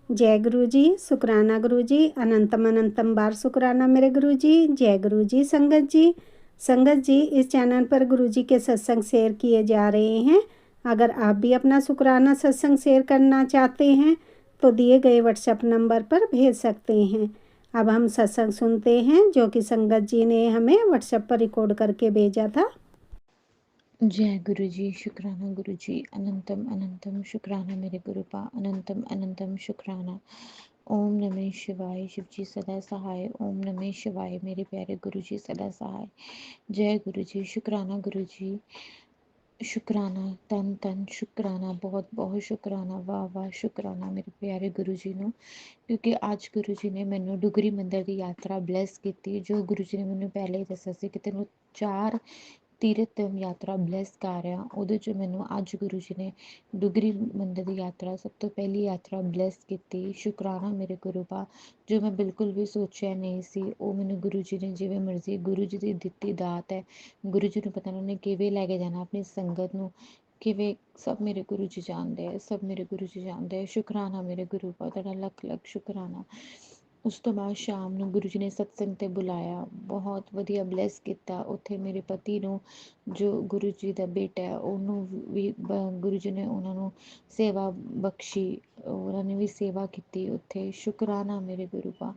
जय गुरु जी, शुक्राना गुरु जी, अनंतम अनंतम बार शुक्राना मेरे गुरु जी। जय गुरु जी। संगत जी इस चैनल पर गुरु जी के सत्संग शेयर किए जा रहे हैं। अगर आप भी अपना शुक्राना सत्संग शेयर करना चाहते हैं तो दिए गए व्हाट्सएप नंबर पर भेज सकते हैं। अब हम सत्संग सुनते हैं जो कि संगत जी ने हमें व्हाट्सएप पर रिकॉर्ड करके भेजा था। जय गुरु जी, शुक्राना गुरु जी, अनंतम अनंतम शुक्राना मेरे गुरुपा, अनंतम अनंतम शुक्राना। ओम नमः शिवाय, शिव जी सदा सहाय। ओम नमः शिवाय, मेरे प्यारे गुरु जी सदा सहाय। जय गुरु जी, शुक्राना गुरु जी, शुक्राना तन तन शुक्राना, बहुत बहुत शुक्राना, वाह वाह शुक्राना मेरे प्यारे गुरु जी ਨੂੰ ਕਿਉਂਕਿ ਅੱਜ ਗੁਰੂ ਜੀ ਨੇ ਮੈਨੂੰ ਡੁਗਰੀ ਮੰਦਰ ਦੀ ਯਾਤਰਾ ਬਲੈਸ ਕੀਤੀ। ਜੋ ਗੁਰੂ ਜੀ ਨੇ ਮੈਨੂੰ ਪਹਿਲੇ ਹੀ ਦੱਸਿਆ ਸੀ ਕਿ ਤੈਨੂੰ 4 ਤੀਰਥ ਯਾਤਰਾ ਬਲੈਸ ਕਰ ਰਿਹਾ, ਉਹਦੇ 'ਚ ਮੈਨੂੰ ਅੱਜ ਗੁਰੂ ਜੀ ਨੇ ਡੁਗਰੀ ਮੰਦਰ ਦੀ ਯਾਤਰਾ ਸਭ ਤੋਂ ਪਹਿਲੀ ਯਾਤਰਾ ਬਲੈਸ ਕੀਤੀ। ਸ਼ੁਕਰਾਨਾ ਮੇਰੇ ਗੁਰੂ ਪਾ, ਜੋ ਮੈਂ ਬਿਲਕੁਲ ਵੀ ਸੋਚਿਆ ਨਹੀਂ ਸੀ ਉਹ ਮੈਨੂੰ ਗੁਰੂ ਜੀ ਨੇ ਜਿਵੇਂ ਮਰਜ਼ੀ, ਗੁਰੂ ਜੀ ਦੀ ਦਿੱਤੀ ਦਾਤ ਹੈ। ਗੁਰੂ ਜੀ ਨੂੰ ਪਤਾ ਉਹਨੇ ਕਿਵੇਂ ਲੈ ਕੇ ਜਾਣਾ ਆਪਣੀ ਸੰਗਤ ਨੂੰ, ਕਿਵੇਂ, ਸਭ ਮੇਰੇ ਗੁਰੂ ਜੀ ਜਾਣਦੇ ਹੈ, ਸਭ ਮੇਰੇ ਗੁਰੂ ਜੀ ਜਾਣਦੇ ਹੈ। ਸ਼ੁਕਰਾਨਾ ਮੇਰੇ ਗੁਰੂ ਪਾ, ਤੁਹਾਡਾ ਲੱਖ ਲੱਖ ਸ਼ੁਕਰਾਨਾ। ਉਸ ਤੋਂ ਬਾਅਦ ਸ਼ਾਮ ਨੂੰ ਗੁਰੂ ਜੀ ਨੇ ਸਤਸੰਗ 'ਤੇ ਬੁਲਾਇਆ, ਬਹੁਤ ਵਧੀਆ ਬਲੈਸ ਕੀਤਾ। ਉੱਥੇ ਮੇਰੇ ਪਤੀ ਨੂੰ, ਜੋ ਗੁਰੂ ਜੀ ਦਾ ਬੇਟਾ ਹੈ, ਉਹਨੂੰ ਵੀ ਗੁਰੂ ਜੀ ਨੇ ਉਹਨਾਂ ਨੂੰ ਸੇਵਾ ਬਖਸ਼ੀ, ਉਹਨਾਂ ਨੇ ਵੀ ਸੇਵਾ ਕੀਤੀ ਉੱਥੇ। ਸ਼ੁਕਰਾਨਾ ਮੇਰੇ ਗੁਰੂ ਪਾ,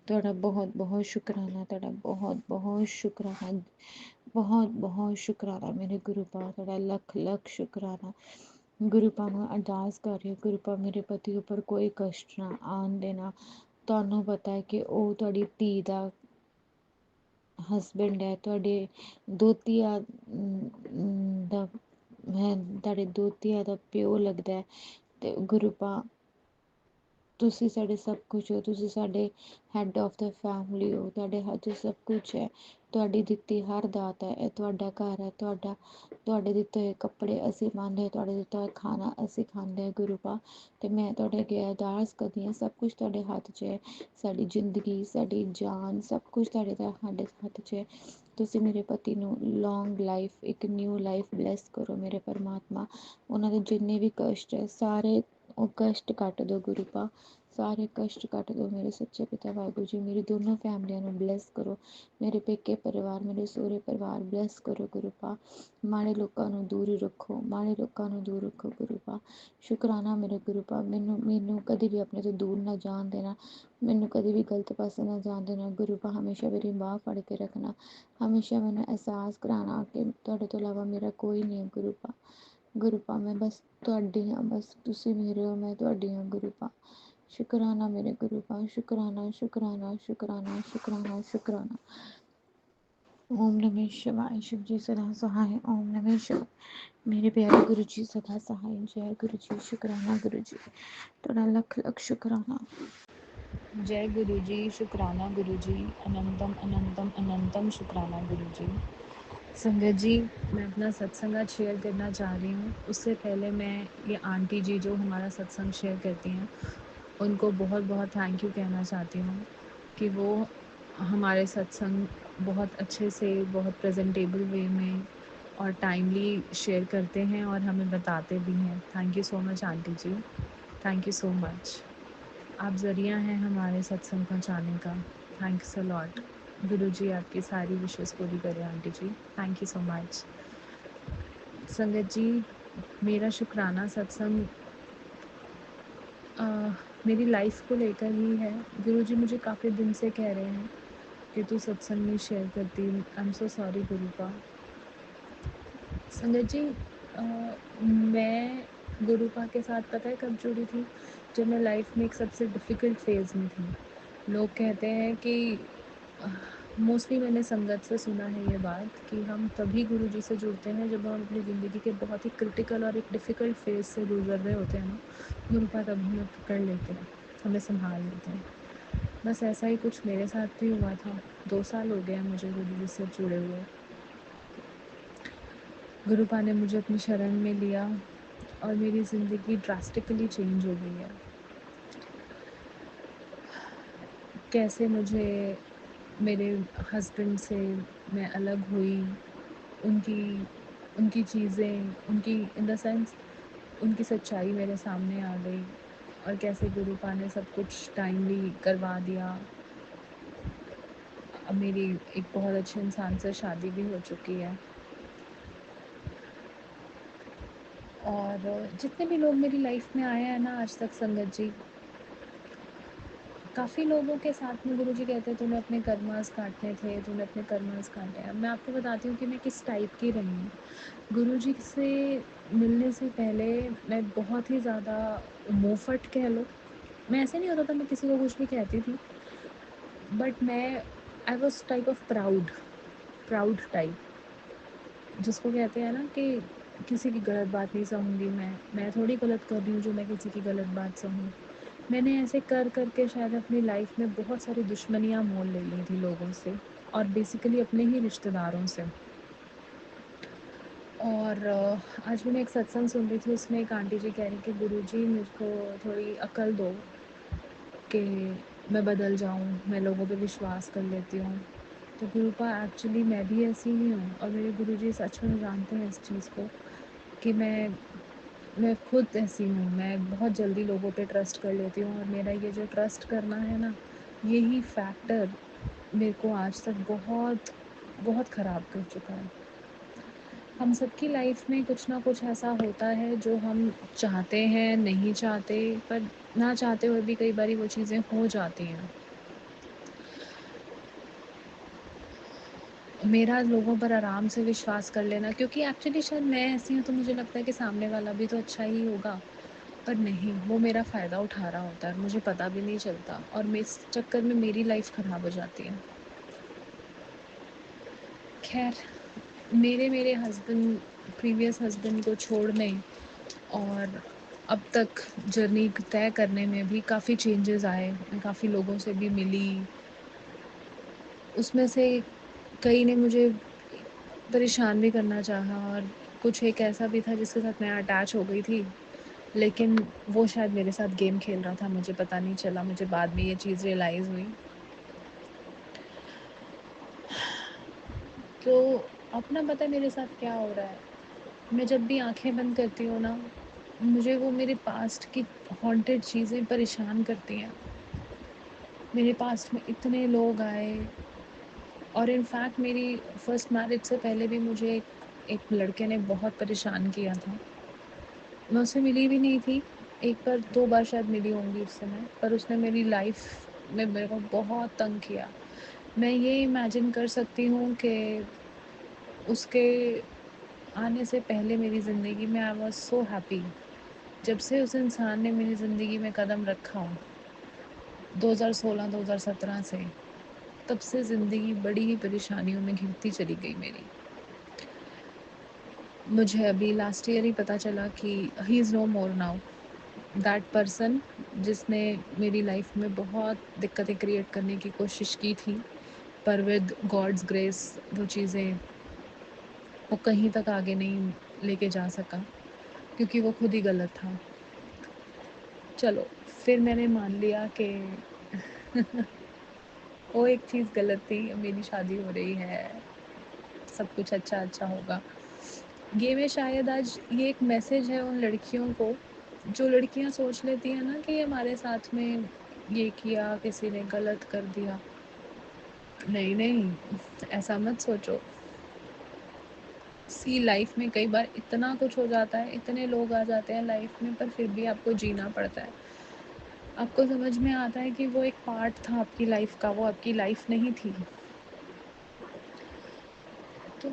ਤੁਹਾਡਾ ਬਹੁਤ ਬਹੁਤ ਸ਼ੁਕਰਾਨਾ, ਤੁਹਾਡਾ ਬਹੁਤ ਬਹੁਤ ਸ਼ੁਕਰਾਨਾ, ਬਹੁਤ ਬਹੁਤ ਸ਼ੁਕਰਾਨਾ ਮੇਰੇ ਗੁਰੂ ਪਾ, ਤੁਹਾਡਾ ਲੱਖ ਲੱਖ ਸ਼ੁਕਰਾਨਾ। ਗੁਰੂ ਪਾ ਨੂੰ ਅਰਦਾਸ ਕਰ ਰਹੀ, ਗੁਰੂ ਪਾ ਮੇਰੇ ਪਤੀ ਉੱਪਰ ਕੋਈ ਕਸ਼ਟ ਨਾ ਆਉਣ ਦੇਣਾ। ਤੁਹਾਨੂੰ ਪਤਾ ਹੈ ਕਿ ਉਹ ਤੁਹਾਡੀ ਧੀ ਦਾ ਹਸਬੈਂਡ ਹੈ, ਤੁਹਾਡੇ ਦੋਤੀਆ ਦਾ ਹੈ, ਤੁਹਾਡੇ ਦੋਤੀਆ ਦਾ ਪਿਓ ਲੱਗਦਾ। ਅਤੇ ਗੁਰੂ ਪਾ ਤੁਸੀਂ ਸਾਡੇ ਸਭ ਕੁਛ ਹੋ, ਤੁਸੀਂ ਸਾਡੇ ਹੈਡ ਆਫ ਦਾ ਫੈਮਿਲੀ ਹੋ, ਤੁਹਾਡੇ ਹੱਥ ਸਭ ਕੁਛ ਹੈ। ਤੁਹਾਡੀ ਦਿੱਤੀ ਹਰ ਦਾਤ ਹੈ, ਇਹ ਤੁਹਾਡਾ ਘਰ ਹੈ, ਤੁਹਾਡੇ ਦਿੱਤੇ ਹੋਏ ਕੱਪੜੇ ਅਸੀਂ ਪਾਉਂਦੇ, ਤੁਹਾਡੇ ਦਿੱਤਾ ਹੋਇਆ ਖਾਣਾ ਅਸੀਂ ਖਾਂਦੇ ਹਾਂ ਗੁਰੂ ਪਾ। ਅਤੇ ਮੈਂ ਤੁਹਾਡੇ ਅੱਗੇ ਅਰਦਾਸ ਕਰਦੀ ਹਾਂ, ਸਭ ਕੁਛ ਤੁਹਾਡੇ ਹੱਥ 'ਚ ਹੈ, ਸਾਡੀ ਜ਼ਿੰਦਗੀ, ਸਾਡੀ ਜਾਨ, ਸਭ ਕੁਛ ਤੁਹਾਡੇ ਸਾਡੇ ਹੱਥ 'ਚ ਹੈ। ਤੁਸੀਂ ਮੇਰੇ ਪਤੀ ਨੂੰ ਲੌਂਗ ਲਾਈਫ, ਇੱਕ ਨਿਊ ਲਾਈਫ ਬਲੈਸ ਕਰੋ ਮੇਰੇ ਪਰਮਾਤਮਾ। ਉਹਨਾਂ ਦੇ ਜਿੰਨੇ ਵੀ ਕਸ਼ਟ ਹੈ ਸਾਰੇ ਉਹ ਕਸ਼ਟ ਕੱਟ ਦਿਓ ਗੁਰੂ ਪਾ, ਸਾਰੇ ਕਸ਼ਟ ਕੱਟ ਦਿਓ ਮੇਰੇ ਸੱਚੇ ਪਿਤਾ ਵਾਹਿਗੁਰੂ ਜੀ। ਮੇਰੀ ਦੋਨੋਂ ਫੈਮਲੀਆਂ ਨੂੰ ਬਲੈਸ ਕਰੋ, ਮੇਰੇ ਪੇਕੇ ਪਰਿਵਾਰ, ਮੇਰੇ ਸਹੁਰੇ ਪਰਿਵਾਰ ਬਲੈਸ ਕਰੋ ਗੁਰੂ ਪਾ। ਮਾੜੇ ਲੋਕਾਂ ਨੂੰ ਦੂਰ ਰੱਖੋ, ਮਾੜੇ ਲੋਕਾਂ ਨੂੰ ਦੂਰ ਰੱਖੋ ਗੁਰੂ ਪਾ। ਸ਼ੁਕਰਾਨਾ ਮੇਰੇ ਗੁਰੂ ਪਾ, ਮੈਨੂੰ ਕਦੇ ਵੀ ਆਪਣੇ ਤੋਂ ਦੂਰ ਨਾ ਜਾਣ ਦੇਣਾ, ਮੈਨੂੰ ਕਦੇ ਵੀ ਗਲਤ ਪਾਸੇ ਨਾ ਜਾਣ ਦੇਣਾ ਗੁਰੂ ਪਾ। ਹਮੇਸ਼ਾ ਮੇਰੀ ਬਾਂਹ ਫੜ ਕੇ ਰੱਖਣਾ, ਹਮੇਸ਼ਾ ਮੈਨੂੰ ਅਹਿਸਾਸ ਕਰਾਉਣਾ ਕਿ ਤੁਹਾਡੇ ਤੋਂ ਇਲਾਵਾ ਮੇਰਾ ਕੋਈ ਨਹੀਂ ਹੈ ਗੁਰੂ ਪਾ। ਗੁਰੂ ਪਾ ਮੈਂ ਬਸ ਤੁਹਾਡੀ ਹਾਂ, ਬਸ ਤੁਸੀਂ ਮੇਰੇ ਹੋ, ਮੈਂ ਤੁਹਾਡੀ ਹਾਂ ਗੁਰੂ ਪਾ। ਸ਼ੁਕਰਾਨਾ ਮੇਰੇ ਗੁਰੂ ਪਾ, ਸ਼ੁਕਰਾਨਾ ਸ਼ੁਕਰਾਨਾ ਸ਼ੁਕਰਾਨਾ ਸ਼ੁਕਰਾਨਾ ਸ਼ੁਕਰਾਨਾ। ਓਮ ਨਮः शिवाय, शिव जी सदा सहाय। ओम नमः शिवाय, मेरे प्यारे गुरु जी सदा सहाय। जय गुरु जी, शुकराना गुरु जी, ਤੁਹਾਡਾ ਲੱਖ ਲੱਖ ਸ਼ੁਕਰਾਨਾ। जय गुरु जी, शुक्राना गुरु जी, अनंतम अनंतम अनंतम शुक्राना गुरु जी। संगत जी, मैं अपना सत्संग आज शेयर करना चाह रही हूँ। उससे पहले मैं ये आंटी जी जो हमारा सत्संग शेयर करती हैं उनको बहुत बहुत थैंक यू कहना चाहती हूँ कि वो हमारे सत्संग बहुत अच्छे से, बहुत प्रेजेंटेबल वे में और टाइमली शेयर करते हैं और हमें बताते भी हैं। Thank you so much aunty ji, thank you so much. आप ज़रिया हैं हमारे सत्संग पहुंचाने का। Thanks a lot. Guru ji आपकी सारी विशेष पूरी करें aunty ji, thank you so much. संगत जी, मेरा शुक्राना सत्संग मेरी लाइफ को लेकर ही है। गुरु जी मुझे काफ़ी दिन से कह रहे हैं कि तू सत्संग नहीं शेयर करती। आई एम सो सॉरी गुरु पा। संगत जी, मैं गुरु पा के साथ पता है कब जुड़ी थी? जब मैं लाइफ में एक सबसे डिफ़िकल्ट फेज़ में थी। लोग कहते हैं कि मोस्टली मैंने संगत से सुना है ये बात कि हम तभी गुरु जी से जुड़ते हैं जब हम अपनी ज़िंदगी के बहुत ही क्रिटिकल और एक डिफ़िकल्ट फेज़ से गुजर रहे होते हैं ना, गुरु पा तब हमें पकड़ लेते हैं, हमें संभाल लेते हैं। बस ऐसा ही कुछ मेरे साथ भी हुआ था। 2 साल हो गया मुझे गुरु जी से जुड़े हुए। गुरु पा ने मुझे अपनी शरण में लिया और मेरी ज़िंदगी ड्रास्टिकली चेंज हो गई है। कैसे मुझे मेरे हस्बैंड से मैं अलग हुई, उनकी चीज़ें, उनकी इन द सेंस उनकी सच्चाई मेरे सामने आ गई। और कैसे गुरुपा ने सब कुछ टाइमली करवा दिया। अब मेरी एक बहुत अच्छे इंसान से शादी भी हो चुकी है। और जितने भी लोग मेरी लाइफ में आए हैं ना आज तक संगत जी, काफ़ी लोगों के साथ में गुरुजी कहते हैं तूने अपने कर्मास काटने थे, तूने अपने कर्मास काटे हैं। मैं आपको बताती हूँ कि मैं किस टाइप की रही हूँ। गुरुजी से मिलने से पहले मैं बहुत ही ज़्यादा मुँहफट कह लो, मैं ऐसे नहीं होता था मैं किसी को कुछ भी कहती थी, बट मैं I was type of proud type, जिसको कहते हैं ना कि किसी की गलत बात नहीं सहूँगी। मैं थोड़ी गलत कर रही हूँ जो मैं किसी की गलत बात सहूँ। मैंने ऐसे कर के शायद अपनी लाइफ में बहुत सारी दुश्मनियाँ मोल ले ली थी लोगों से, और बेसिकली अपने ही रिश्तेदारों से। और आज भी मैं एक सत्संग सुन रही थी, उसमें एक आंटी जी कह रही कि गुरुजी मुझको थोड़ी अकल दो कि मैं बदल जाऊँ, मैं लोगों पे विश्वास कर लेती हूँ। तो गुरुपा एक्चुअली मैं भी ऐसी ही हूँ, और मेरे गुरुजी सच में जानते हैं इस चीज़ को कि मैं खुद ऐसी हूँ। मैं बहुत जल्दी लोगों पे ट्रस्ट कर लेती हूँ, और मेरा ये जो ट्रस्ट करना है ना, यही फैक्टर मेरे को आज तक बहुत बहुत ख़राब कर चुका है। हम सबकी लाइफ में कुछ ना कुछ ऐसा होता है जो हम चाहते हैं, नहीं चाहते, पर ना चाहते हुए भी कई बारी वो चीज़ें हो जाती हैं। मेरा लोगों पर आराम से विश्वास कर लेना, क्योंकि एक्चुअली शायद मैं ऐसी हूँ तो मुझे लगता है कि सामने वाला भी तो अच्छा ही होगा, पर नहीं, वो मेरा फ़ायदा उठा रहा होता है, मुझे पता भी नहीं चलता, और मैं इस चक्कर में मेरी लाइफ ख़राब हो जाती है। खैर, मेरे हस्बैंड, प्रीवियस हस्बैंड को छोड़ने और अब तक जर्नी तय करने में भी काफ़ी चेंजेस आए। मैं काफ़ी लोगों से भी मिली, उसमें से कई ने मुझे परेशान भी करना चाहा, और कुछ एक ऐसा भी था जिसके साथ मैं अटैच हो गई थी, लेकिन वो शायद मेरे साथ गेम खेल रहा था, मुझे पता नहीं चला। मुझे बाद में ये चीज़ रियलाइज़ हुई। तो अपना पता है मेरे साथ क्या हो रहा है। मैं जब भी आंखें बंद करती हूँ ना, मुझे वो मेरे पास्ट की हॉन्टेड चीज़ें परेशान करती हैं। मेरे पास्ट में इतने लोग आए, और इनफैक्ट मेरी फर्स्ट मैरिज से पहले भी मुझे एक लड़के ने बहुत परेशान किया था। मैं उससे मिली भी नहीं थी, एक बार 2 बार शायद मिली होंगी उस समय, पर उसने मेरी लाइफ में मेरे को बहुत तंग किया। मैं ये इमेजिन कर सकती हूँ कि उसके आने से पहले मेरी ज़िंदगी में आई वाज़ सो हैप्पी। जब से उस इंसान ने मेरी ज़िंदगी में कदम रखा 2016-2017 से, तब से ज़िंदगी बड़ी ही परेशानियों में घिरती चली गई मेरी। मुझे अभी लास्ट ईयर ही पता चला कि he is no more now. That person जिसने मेरी लाइफ में बहुत दिक्कतें क्रिएट करने की कोशिश की थी, पर विद गॉड्स ग्रेस वो चीज़ें वो कहीं तक आगे नहीं लेके जा सका, क्योंकि वो खुद ही गलत था। चलो, फिर मैंने मान लिया कि वो एक चीज़ गलत थी, अब मेरी शादी हो रही है, सब कुछ अच्छा होगा। ये मैं शायद आज ये एक मैसेज है उन लड़कियों को, जो लड़कियां सोच लेती हैं ना कि हमारे साथ में ये किया, किसी ने गलत कर दिया। नहीं नहीं, ऐसा मत सोचो। सी लाइफ में कई बार इतना कुछ हो जाता है, इतने लोग आ जाते हैं लाइफ में, पर फिर भी आपको जीना पड़ता है। आपको समझ में आता है कि वो एक पार्ट था आपकी लाइफ का, वो आपकी लाइफ नहीं थी। तो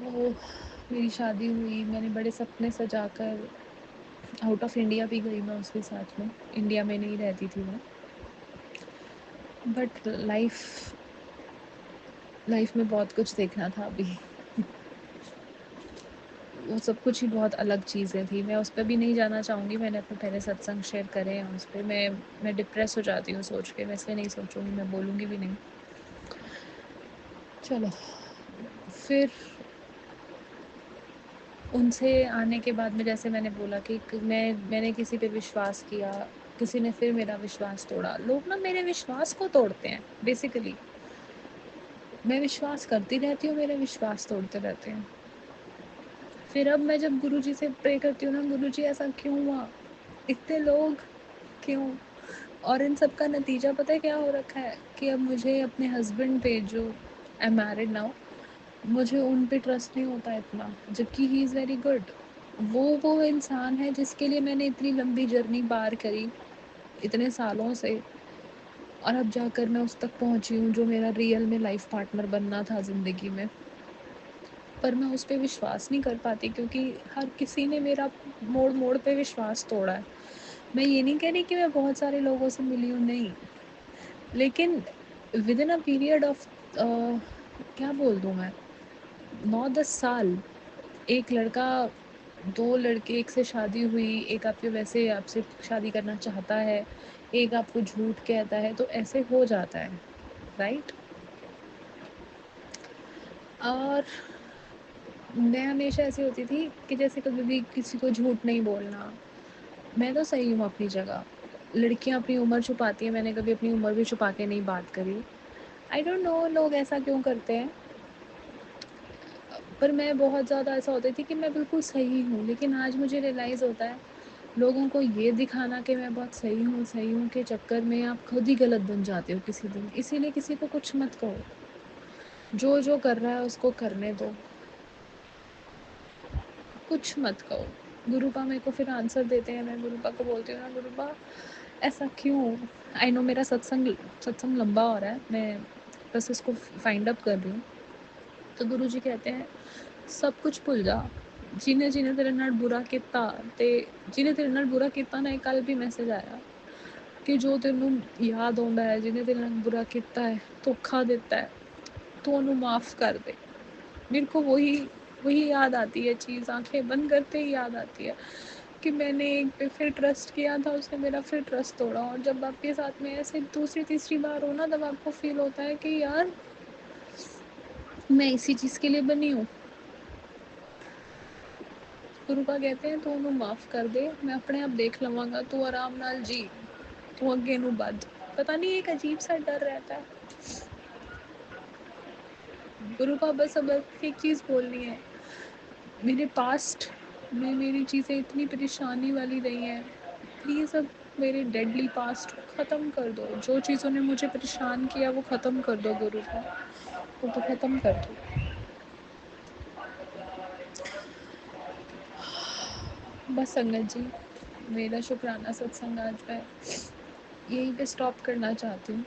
मेरी शादी हुई, मैंने बड़े सपने सजाकर आउट ऑफ इंडिया भी गई मैं उसके साथ में, इंडिया में नहीं रहती थी वो। बट लाइफ में बहुत कुछ देखना था अभी। वो सब कुछ ही बहुत अलग चीज़ें थी, मैं उस पर भी नहीं जाना चाहूँगी। मैंने अपने पहले सत्संग शेयर करे हैं उस पर। मैं डिप्रेस हो जाती हूँ सोच के, मैं इसलिए नहीं सोचूंगी, मैं बोलूँगी भी नहीं। चलो, फिर उनसे आने के बाद में जैसे मैंने बोला कि मैंने किसी पे विश्वास किया, किसी ने फिर मेरा विश्वास तोड़ा। लोग ना मेरे विश्वास को तोड़ते हैं बेसिकली। मैं विश्वास करती रहती हूँ, मेरे विश्वास तोड़ते रहते हैं। फिर अब मैं जब गुरुजी से प्रे करती हूँ ना, गुरुजी ऐसा क्यों हुआ, इतने लोग क्यों? और इन सब का नतीजा पता है क्या हो रखा है कि अब मुझे अपने हस्बैंड पे, जो आई एम मैरिड नाउ, मुझे उन पे ट्रस्ट नहीं होता इतना, जबकि ही इज़ वेरी गुड। वो इंसान है जिसके लिए मैंने इतनी लंबी जर्नी पार करी इतने सालों से, और अब जाकर मैं उस तक पहुंची हूँ जो मेरा रियल में लाइफ पार्टनर बनना था ज़िंदगी में। पर मैं उस पर विश्वास नहीं कर पाती क्योंकि हर किसी ने मेरा मोड़ मोड़ पे विश्वास तोड़ा है। मैं ये नहीं कह रही कि मैं बहुत सारे लोगों से मिली हूँ, नहीं, लेकिन with in a period of क्या बोल दूँ मैं, 9-10 साल, एक लड़का, 2 लड़के, एक से शादी हुई, एक आपके वैसे आपसे शादी करना चाहता है, एक आपको झूठ कहता है, तो ऐसे हो जाता है, राइट। और मैं हमेशा ऐसी होती थी कि जैसे कभी भी किसी को झूठ नहीं बोलना। मैं तो सही हूँ अपनी जगह। लड़कियां अपनी उम्र छुपाती हैं, मैंने कभी अपनी उम्र भी छुपा के नहीं बात करी। आई डोंट नो लोग ऐसा क्यों करते हैं, पर मैं बहुत ज़्यादा ऐसा होती थी कि मैं बिल्कुल सही हूँ, लेकिन आज मुझे रियलाइज़ होता है लोगों को ये दिखाना कि मैं बहुत सही हूँ के चक्कर में आप खुद ही गलत बन जाते हो किसी दिन। इसीलिए किसी को कुछ मत कहो, जो जो कर रहा है उसको करने दो, कुछ मत कहो। गुरुपा मेरे को फिर आंसर देते हैं, मैं गुरुपा को बोलती हूँ ना, गुरुपा ऐसा क्यों। आई नो मेरा सत्संग सत्संग लंबा हो रहा है, मैं बस इसको फाइंड अप कर रही हूँ। तो गुरु जी कहते हैं सब कुछ भुल जा, जिन्हें जिन्हें तेरे नाल बुरा किया, ते जिन्हें तेरे नाल बुरा किया ना, कल भी मैसेज आया कि जो तेनों याद आता है, जिन्हें तेरे नाल बुरा किया है, धोखा दिता है, तो उन्होंने माफ़ कर दे। मेरे को वही वही याद आती है चीज़, आंखें बंद करते ही याद आती है कि मैंने एक पे फिर ट्रस्ट किया था, उसने मेरा फिर ट्रस्ट तोड़ा। और जब आपके साथ में ऐसे दूसरी तीसरी बार हो ना, तब आपको फील होता है कि यार मैं इसी चीज़ के लिए बनी हूँ। गुरुपा कहते हैं तू उन्हें माफ़ कर दे, मैं अपने आप देख लवांगा, तू आराम नाल जी, तू अगे नू बद। पता नहीं एक अजीब सा डर रहता है। गुरुपा बस अब एक चीज़ बोलनी है, मेरे पास्ट में मेरी चीज़ें इतनी परेशानी वाली रही हैं, प्लीज़ अब मेरे डेडली पास्ट को ख़त्म कर दो। जो चीज़ों ने मुझे परेशान किया वो ख़त्म कर दो गुरुपा, वो तो ख़त्म कर दो। बस संगत जी, मेरा शुक्राना सत्संग आज मैं यहीं पे स्टॉप करना चाहती हूँ।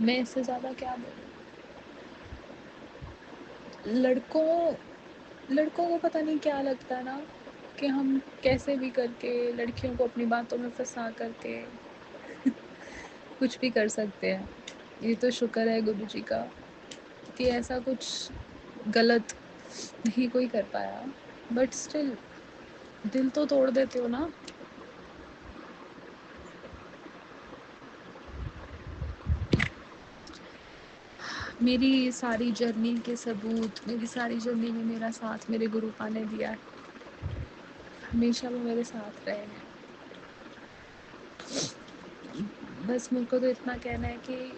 मैं इससे ज़्यादा क्या बोलूँ। लड़कों लड़कों को पता नहीं क्या लगता है ना कि हम कैसे भी करके लड़कियों को अपनी बातों में फंसा करके कुछ भी कर सकते हैं। ये तो शुक्र है गुरु जी का कि ऐसा कुछ गलत नहीं कोई कर पाया, बट स्टिल दिल तो तोड़ देते हो ना। मेरी सारी जर्नी के सबूत, मेरी सारी जर्नी में मेरा साथ मेरे गुरुपा ने दिया है, हमेशा वो मेरे साथ रहे हैं। बस मेरे को तो इतना कहना है कि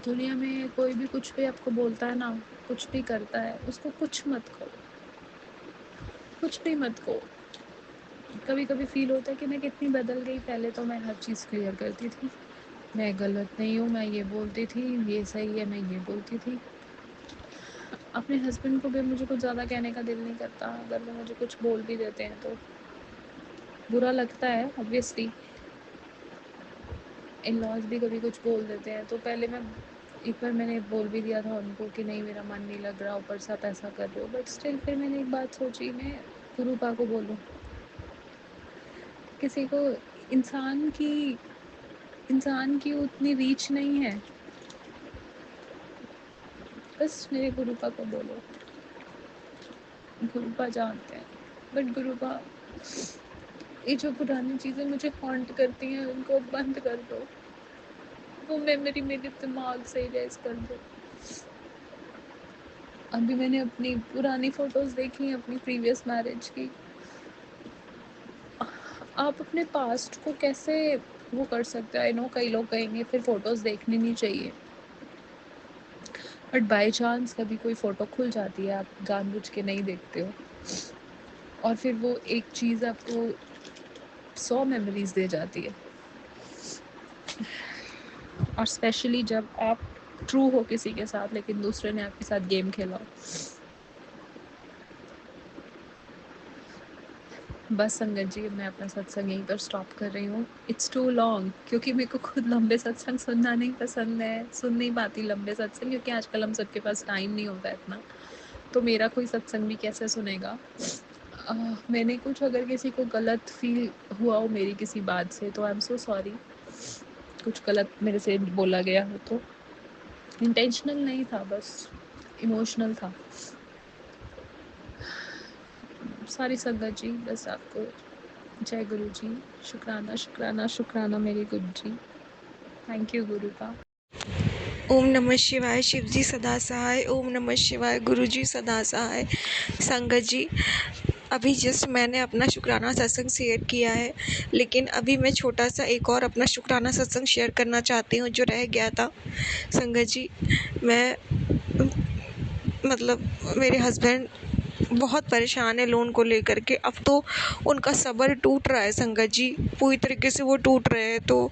दुनिया में कोई भी कुछ भी आपको बोलता है ना, कुछ भी करता है, उसको कुछ मत कहो, कुछ भी मत कहो। कभी कभी फील होता है कि मैं कितनी बदल गई, पहले तो मैं हर चीज़ क्लियर करती थी, मैं गलत नहीं हूँ, मैं ये बोलती थी, ये सही है, मैं ये बोलती थी। अपने हस्बैंड को भी मुझे कुछ ज़्यादा कहने का दिल नहीं करता, अगर वो मुझे कुछ बोल भी देते हैं तो बुरा लगता है ऑब्वियसली। इन लॉज भी कभी कुछ बोल देते हैं तो पहले मैं एक बार मैंने बोल भी दिया था उनको कि नहीं मेरा मन नहीं लग रहा, ऊपर से आप ऐसा कर रहे हो, बट स्टिल फिर मैंने एक बात सोची, मैं गुरुपा को बोलूँ, किसी को इंसान की उतनी रीच नहीं है, बस मेरे गुरुपा को बोलो, गुरुपा जानते हैं। बट गुरुपा, ये जो पुरानी चीज़ें मुझे हॉन्ट करती हैं उनको बंद कर दो, वो मेमोरी मेरे दिमाग से इरेज कर दो। अभी मैंने अपनी पुरानी फ़ोटोज़ देखी हैं अपनी प्रीवियस मैरिज की। आप अपने पास्ट को कैसे वो कर सकते हो। आई नो कई लोग कहेंगे फिर फ़ोटोज़ देखनी नहीं चाहिए, बट बाय चांस कभी कोई फ़ोटो खुल जाती है, आप जानबूझ के नहीं देखते हो, और फिर वो एक चीज़ आपको 100 मेमोरीज़ दे जाती है। और स्पेशली जब आप ट्रू हो किसी के साथ लेकिन दूसरे ने आपके साथ गेम खेला हो। बस संगत जी, मैं अपना सत्संग यहीं पर स्टॉप कर रही हूँ। इट्स टू लॉन्ग, क्योंकि मेरे को खुद लंबे सत्संग सुनना नहीं पसंद है, सुन नहीं पाती लंबे सत्संग, क्योंकि आजकल हम सबके पास टाइम नहीं होता इतना, तो मेरा कोई सत्संग भी कैसे सुनेगा। मैंने कुछ अगर किसी को गलत फील हुआ हो मेरी किसी बात से, तो आई एम सो सॉरी। कुछ गलत मेरे से बोला गया हो तो इंटेंशनल नहीं था, बस इमोशनल था। सारी संगत जी, बस आपको जय गुरु जी, शुक्राना शुक्राना शुक्राना मेरे गुरु जी। थैंक यू गुरु का। ओम नमः शिवाय। शिव जी सदा सहाय। ओम नमः शिवाय। गुरु जी सदा सहाय। संगत जी, अभी जस्ट मैंने अपना शुक्राना सत्संग शेयर किया है, लेकिन अभी मैं छोटा सा एक और अपना शुक्राना सत्संग शेयर करना चाहती हूँ जो रह गया था। संगत जी, मैं मतलब मेरे हस्बैंड बहुत परेशान है लोन को लेकर के। अब तो उनका सब्र टूट रहा है संगत जी, पूरी तरीके से वो टूट रहे हैं। तो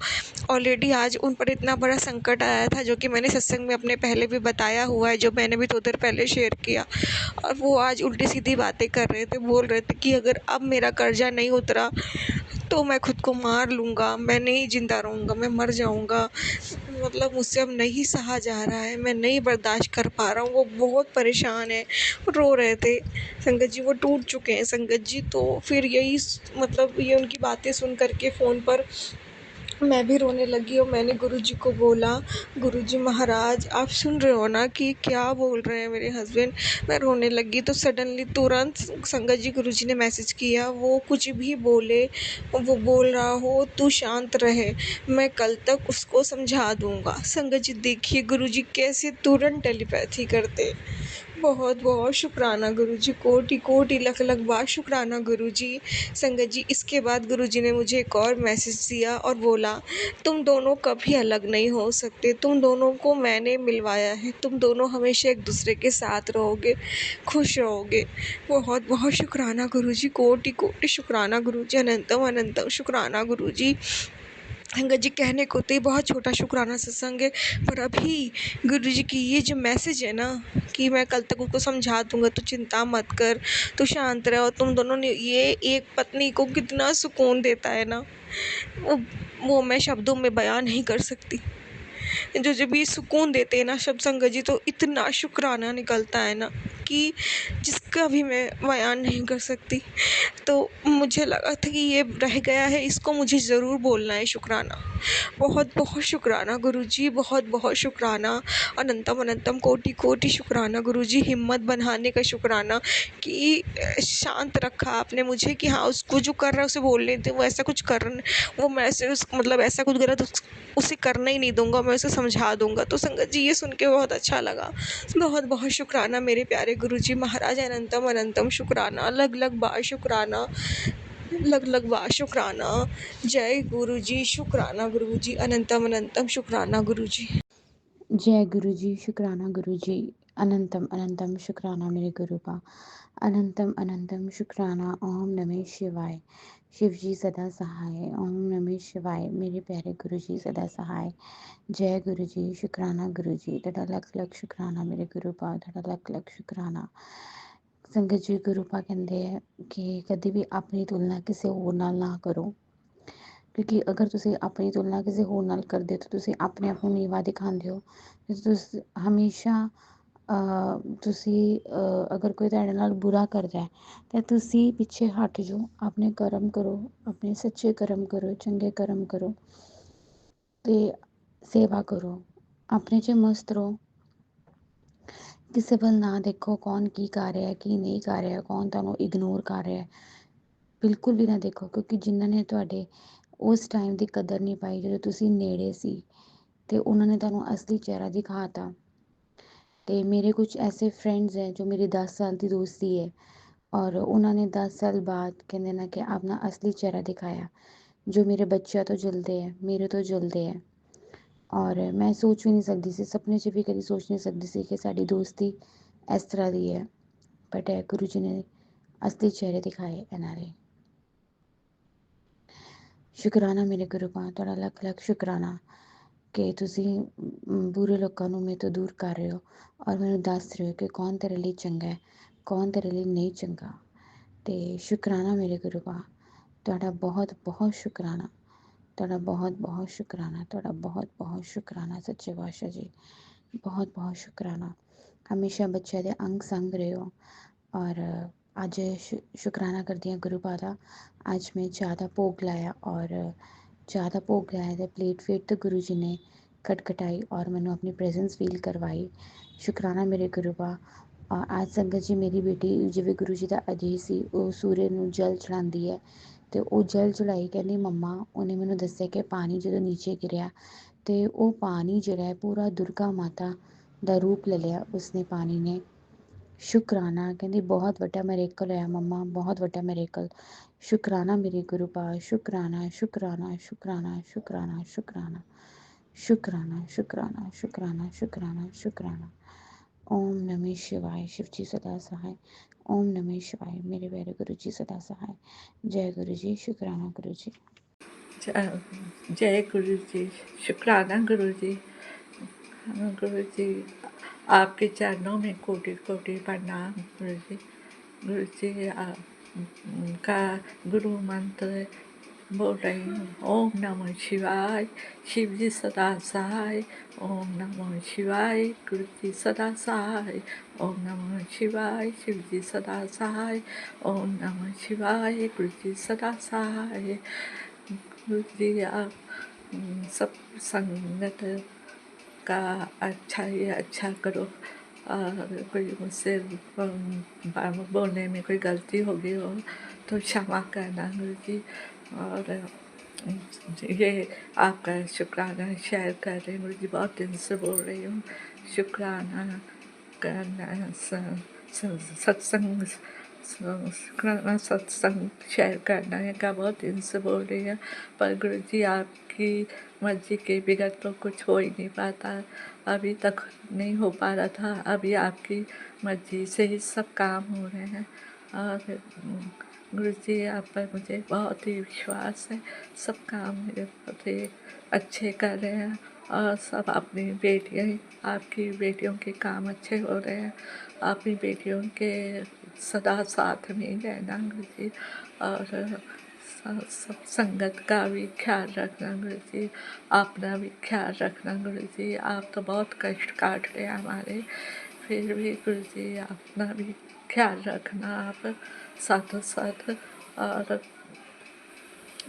ऑलरेडी आज उन पर इतना बड़ा संकट आया था, जो कि मैंने सत्संग में अपने पहले भी बताया हुआ है, जो मैंने भी 2 दिन पहले शेयर किया। और वो आज उल्टी सीधी बातें कर रहे थे, बोल रहे थे कि अगर अब मेरा कर्जा नहीं उतरा तो मैं खुद को मार लूँगा, मैं नहीं ज़िंदा रहूँगा, मैं मर जाऊँगा। मतलब मुझसे अब नहीं सहा जा रहा है, मैं नहीं बर्दाश्त कर पा रहा हूँ। वो बहुत परेशान हैं, रो रहे थे संगत जी, वो टूट चुके हैं संगत जी। तो फिर यही मतलब ये उनकी बातें सुन कर के फ़ोन पर मैं भी रोने लगी और मैंने गुरुजी को बोला, गुरुजी महाराज आप सुन रहे हो ना कि क्या बोल रहे हैं मेरे हस्बैंड। मैं रोने लगी तो सडनली तुरंत संगत जी गुरुजी ने मैसेज किया, वो कुछ भी बोले, वो बोल रहा हो तू शांत रहे, मैं कल तक उसको समझा दूंगा। संगत जी देखिए गुरुजी कैसे तुरंत टेलीपैथी करते। बहुत बहुत शुक्राना गुरुजी, कोटि कोटि लख लख बार शुक्राना गुरुजी। संगत जी इसके बाद गुरुजी ने मुझे एक और मैसेज दिया और बोला, तुम दोनों कभी अलग नहीं हो सकते, तुम दोनों को मैंने मिलवाया है, तुम दोनों हमेशा एक दूसरे के साथ रहोगे, खुश रहोगे। बहुत बहुत शुक्राना गुरुजी, कोटि कोटि शुक्राना गुरुजी, अनंतम अनंतम शुक्राना गुरुजी। संगत जी कहने को तो ये बहुत छोटा शुक्राना सत्संग है, पर अभी गुरुजी की ये जो मैसेज है ना कि मैं कल तक उसको समझा दूंगा, तो चिंता मत कर, तो शांत रहो। तुम दोनों ने ये एक पत्नी को कितना सुकून देता है ना, वो मैं शब्दों में बयान नहीं कर सकती। जो जब ये सुकून देते हैं ना शब्द संगत जी, तो इतना शुक्राना निकलता है ना कि जिसका भी मैं बयान नहीं कर सकती। तो मुझे लगा था कि ये रह गया है, इसको मुझे ज़रूर बोलना है शुक्राना। बहुत बहुत शुक्राना गुरुजी, बहुत बहुत शुक्राना, अनंतम अनंतम कोटि कोटि शुक्राना गुरुजी। हिम्मत बनाने का शुक्राना कि शांत रखा आपने मुझे कि हाँ उसको जो कर रहा है उसे बोलने दे, वो ऐसा कुछ कर, वो मैं ऐसे मतलब ऐसा कुछ गलत उसे करना ही नहीं दूंगा, मैं उसे समझा दूंगा। तो संगत जी ये सुन के बहुत अच्छा लगा। बहुत बहुत शुक्राना मेरे प्यारे गुरुजी महाराज, अनंतम अनंतम शुक्राना, अलग अलग बार शुक्राना, लग लग बार शुक्राना। जय गुरुजी, शुक्राना गुरुजी, अनंतम अनंतम शुक्राना गुरुजी। जय गुरु जी, शुक्राना गुरु जी, अनंतम अनंतम शुक्राना मेरे गुरु का, अनंतम अनंतम शुक्राना। ओम नमः शिवाय। शिव जी सदा सहाय। ओम नमः शिवाय। मेरे प्यारे गुरु जी सदा सहाय। जय गुरु जी, शुक्राना गुरु जी, तड़ा लख लख शुक्राना मेरे गुरु पा, तड़ा लख लख शुक्राना। संगत जी गुरु पा कहते हैं कि कभी भी अपनी तुलना किसी होर नाल ना करो, क्योंकि अगर ਤੁਸੀਂ ਆਪਣੀ ਤੁਲਨਾ ਕਿਸੇ ਹੋਰ ਨਾਲ ਕਰਦੇ ਹੋ ਤਾਂ ਤੁਸੀਂ ਆਪਣੇ ਆਪ ਨੂੰ ਨੀਵਾਂ ਦਿਖਾਉਂਦੇ ਹੋ। ਤੁਸੀਂ ਹਮੇਸ਼ਾ ਤੁਸੀਂ ਅਗਰ ਕੋਈ ਤੁਹਾਡੇ ਨਾਲ ਬੁਰਾ ਕਰਦਾ ਹੈ ਤਾਂ ਤੁਸੀਂ ਪਿੱਛੇ ਹਟ ਜਾਓ, ਆਪਣੇ ਕਰਮ ਕਰੋ, ਆਪਣੇ ਸੱਚੇ ਕਰਮ ਕਰੋ, ਚੰਗੇ ਕਰਮ ਕਰੋ ਤੇ ਸੇਵਾ ਕਰੋ, ਆਪਣੇ 'ਚ ਮਸਤ ਰਹੋ। ਕਿਸੇ ਵੱਲ ਨਾ ਦੇਖੋ ਕੌਣ ਕੀ ਕਰ ਰਿਹਾ ਕੀ ਨਹੀਂ ਕਰ ਰਿਹਾ, ਕੌਣ ਤੁਹਾਨੂੰ ਇਗਨੋਰ ਕਰ ਰਿਹਾ, ਬਿਲਕੁਲ ਵੀ ਨਾ ਦੇਖੋ, ਕਿਉਂਕਿ ਜਿਨ੍ਹਾਂ ਨੇ ਤੁਹਾਡੇ ਉਸ ਟਾਈਮ ਦੀ ਕਦਰ ਨਹੀਂ ਪਾਈ ਜਦੋਂ ਤੁਸੀਂ ਨੇੜੇ ਸੀ ਤੇ ਉਹਨਾਂ ਨੇ ਤੁਹਾਨੂੰ ਅਸਲੀ ਚਿਹਰਾ ਦਿਖਾਤਾ। ਤੇ ਮੇਰੇ ਕੁਝ ਐਸੇ फ्रेंड्स हैं जो मेरी 10 साल की दोस्ती है और उन्होंने 10 साल बाद कहते ना कि अपना असली चेहरा दिखाया, जो मेरे बच्चों तो जलते हैं, मेरे तो जलते हैं। और मैं सोच भी नहीं सकती सी, सपने 'ਚ भी कभी सोच नहीं सकती सी कि साडी दोस्ती इस तरह दी है, बट गुरु जी ने असली चेहरे दिखाए इन्हों ने। ਸ਼ੁਕਰਾਨਾ ਮੇਰੇ ਗੁਰੂ ਪਾ, ਤੁਹਾਡਾ ਲੱਖ ਲੱਖ ਸ਼ੁਕਰਾਨਾ ਕਿ ਤੁਸੀਂ ਬੁਰੇ ਲੋਕਾਂ ਨੂੰ ਮੇਰੇ ਤੋਂ ਦੂਰ ਕਰ ਰਹੇ ਹੋ ਔਰ ਮੈਨੂੰ ਦੱਸ ਰਹੇ ਹੋ ਕਿ ਕੌਣ ਤੇਰੇ ਲਈ ਚੰਗਾ ਹੈ, ਕੌਣ ਤੇਰੇ ਲਈ ਨਹੀਂ ਚੰਗਾ। ਤੇ ਸ਼ੁਕਰਾਨਾ ਮੇਰੇ ਗੁਰੂ ਪਾ, ਤੁਹਾਡਾ ਬਹੁਤ ਬਹੁਤ ਸ਼ੁਕਰਾਨਾ, ਤੁਹਾਡਾ ਬਹੁਤ ਬਹੁਤ ਸ਼ੁਕਰਾਨਾ, ਤੁਹਾਡਾ ਬਹੁਤ ਬਹੁਤ ਸ਼ੁਕਰਾਨਾ ਸੱਚੇ ਪਾਤਸ਼ਾਹ ਜੀ, ਬਹੁਤ ਬਹੁਤ ਸ਼ੁਕਰਾਨਾ। ਹਮੇਸ਼ਾ ਬੱਚਿਆਂ ਦੇ ਅੰਗ ਸੰਗ ਰਹੇ ਹੋ ਔਰ ਅੱਜ ਸ਼ੁਕਰਾਨਾ ਕਰਦੀ ਹਾਂ ਗੁਰੂ ਪਾ ਦਾ। ਅੱਜ ਮੈਂ ਚਾਹ ਦਾ ਭੋਗ ਲਾਇਆ ਔਰ ਚਾਹ ਦਾ ਭੋਗ ਲਾਇਆ ਤੇ ਪਲੇਟ ਫਿਰ ਤੋਂ ਗੁਰੂ ਜੀ ਨੇ ਖਟਖਟਾਈ ਔਰ ਮੈਨੂੰ ਆਪਣੀ ਪ੍ਰੈਜ਼ੈਂਸ ਫੀਲ ਕਰਵਾਈ। ਸ਼ੁਕਰਾਨਾ ਮੇਰੇ ਗੁਰੂ ਪਾ। ਔਰ ਅੱਜ ਸੰਗਤ ਜੀ, ਮੇਰੀ ਬੇਟੀ ਜਿਵੇਂ ਗੁਰੂ ਜੀ ਦਾ ਆਦੇਸ਼ ਸੀ, ਉਹ ਸੂਰਜ ਨੂੰ ਜਲ ਚੜਾਉਂਦੀ ਹੈ ਤੇ ਉਹ ਜਲ ਚੜਾਈ। ਕਹਿੰਦੀ ਮੰਮਾ, ਉਹਨੇ ਮੈਨੂੰ ਦੱਸਿਆ ਕਿ ਪਾਣੀ ਜਦੋਂ ਨੀਚੇ ਗਿਰਿਆ ਤੇ ਉਹ ਪਾਣੀ ਜਿਹੜਾ ਹੈ ਪੂਰਾ ਦੁਰਗਾ ਮਾਤਾ ਦਾ ਰੂਪ ਲੈ ਲਿਆ ਉਸਨੇ ਪਾਣੀ ਨੇ। ਸ਼ੁਕਰਾਨਾ, ਕਹਿੰਦੀ ਬਹੁਤ ਵੱਡਾ ਮੈਰੇਕਲ ਹੋਇਆ ਮੰਮਾ, ਬਹੁਤ ਵੱਡਾ ਮੈਰੇਕਲ। ਸ਼ੁਕਰਾਨਾ ਮੇਰੇ ਗੁਰੂ ਪਾ, ਸ਼ੁਕਰਾਨਾ ਸ਼ੁਕਰਾਨਾ ਸ਼ੁਕਰਾਨਾ ਸ਼ੁਕਰਾਨਾ ਸ਼ੁਕਰਾਨਾ ਸ਼ੁਕਰਾਨਾ ਸ਼ੁਕਰਾਨਾ ਸ਼ੁਕਰਾਨਾ ਸ਼ੁਕਰਾਨਾ ਸ਼ੁਕਰਾਨਾ। ओम नमः शिवाय, शिव जी सदा सहाय। ओम नमः शिवाय, मेरे प्यारे गुरु जी सदा सहाय। जय गुरु जी, शुक्राना गुरु जी। जय गुरु जी, शुक्राना गुरु जी। गुरु जी, आपके चरणों में कोटि कोटि प्रणाम गुरु जी। गुरु जी, का गुरु मंत्र बोल रही हूँ। ओम नमः शिवाय, शिव जी सदा सहाय। ओम नमः शिवाय, गुरु जी सदा सहाय। ओम नमः शिवाय, शिव जी सदा सहाय। ओम नमः शिवाय, गुरु जी सदा सहाय। गुरु जी, आप सब संगत का अच्छा ही अच्छा करो। और कोई मुझसे बोलने में कोई गलती हो गई हो तो क्षमा करना गुरु जी। और ये आपका शुक्राना शेयर कर रही हूँ गुरु जी, बहुत दिन से बोल रही हूँ शुक्राना करना, सत्संग शुक्राना सत्संग शेयर करना है का बहुत दिन से बोल रही है। पर गुरु जी, आपकी मर्जी के बिगड़ तो कुछ हो ही नहीं पाता, अभी तक नहीं हो पा रहा था। अभी आपकी मर्जी से ही सब काम हो रहे हैं। और गुरु जी, आप पर मुझे बहुत ही विश्वास है। सब काम मेरे बहुत ही अच्छे कर रहे हैं और सब अपनी बेटियाँ, आपकी बेटियों के काम अच्छे हो रहे हैं। अपनी बेटियों के सदा साथ में रहना गुरु जी। और सब संगत का भी ख्याल रखना गुरु जी, अपना भी ख्याल रखना गुरु जी। आप तो बहुत कष्ट काट रहे हैं हमारे, फिर भी गुरु जी अपना भी ख्याल रखना आप साथों साथ। और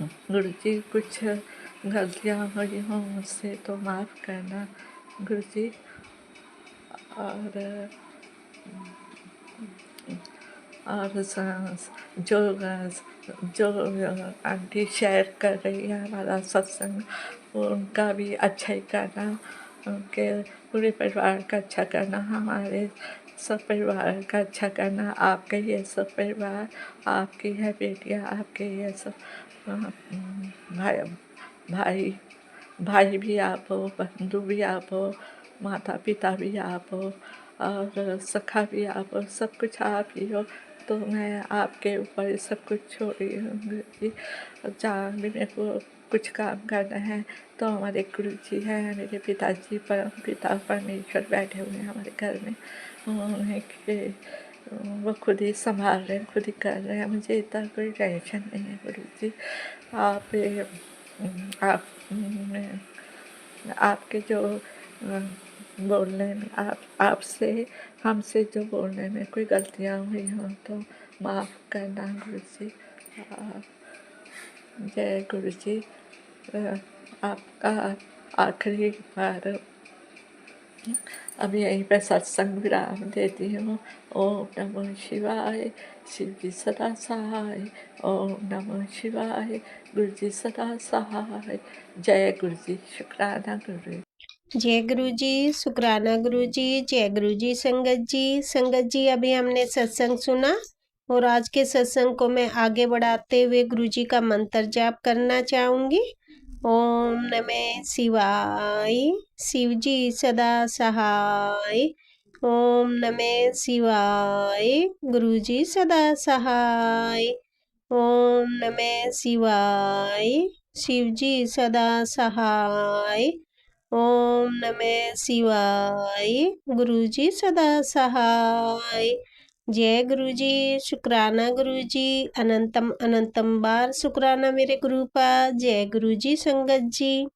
गुरु जी, कुछ गलतियाँ हुई हों मुझसे तो माफ़ करना गुरु जी। और जो आंटी शेयर कर रही है हमारा सत्संग, उनका भी अच्छा ही करना, उनके पूरे परिवार का अच्छा करना, हमारे सब परिवार का अच्छा करना। आपके ये सब परिवार, आपकी है बेटियाँ, आपके ये सब भाई भाई भी आप हो, बंधु भी आप हो, माता पिता भी आप हो और सखा भी आप हो, सब कुछ आप ही हो। तो मैं आपके ऊपर सब कुछ छोड़ रही हूँ जी। जहाँ भी मेरे को कुछ काम करना है तो हमारे गुरु जी हैं, मेरे पिताजी परम पिता परमेश्वर बैठे हुए हैं हमारे घर में, उन्हें के वो खुद ही संभाल रहे हैं, खुद ही कर रहे हैं। मुझे इतना कोई टेंशन नहीं है गुरु जी। आपके जो बोलने में आपसे हमसे जो बोलने में कोई गलतियाँ हुई हों तो माफ़ करना गुरु जी। जय गुरु जी। आपका आखिरी बार अब यहीं पे सत्संग विराम देती हूँ। ओम नमः शिवाय, शिव जी सदा सहाय। ओम नमः शिवाय, गुरु जी सदा सहाय। जय गुरु जी, शुक्राना गुरु जी। जय गुरु जी, शुक्राना गुरु जी। जय गुरु जी। संगत जी, अभी हमने सत्संग सुना और आज के सत्संग को मैं आगे बढ़ाते हुए गुरु जी का मंत्र जाप करना चाहूँगी। ओम नमः शिवाय, शिव जी सदा सहाय। ओम नमः शिवाय, गुरु जी सदा सहाय। ओम नमः शिवाय, शिव जी सदा सहाय। ओम नमः शिवाय। गुरु जी सदा सहाय। जय गुरु जी, शुक्राना गुरु जी, अनंतम अनंतम बार शुक्राना मेरे गुरु पा। जय गुरु जी संगत जी।